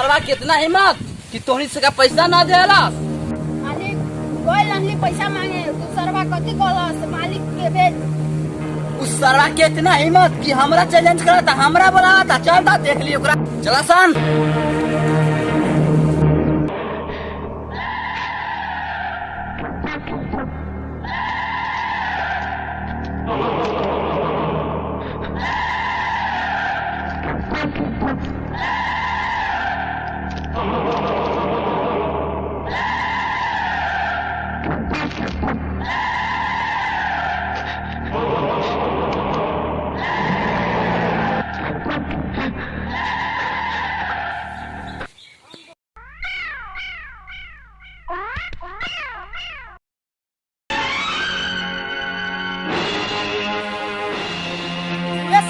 सरवा कितना हिम्मत कि तोहनी से का पैसा ना देला। मालिक कोई नहली पैसा मांगे तू सरवा कथी कहलस मालिक के भेज। उस सरवा के इतना हिम्मत कि हमरा चैलेंज करा था, हमरा बोला था। चल ता देख लियो ओकरा। चला सन।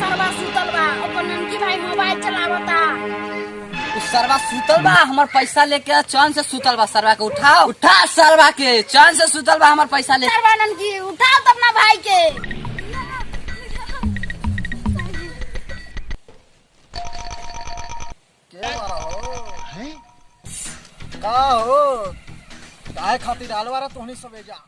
सरवा सुतल बा ओकर ननकी भाई मोबाइल चलावता। उस सरवा सुतल बा हमर पैसा लेके चैन से सुतल बा। सरवा के उठाओ, उठा सरवा के। चैन से सुतल बा हमर पैसा ले। सरवा ननकी उठाओ तब ना भाई के। का हो काहे खातिर आलवारा तोहनी सब जा।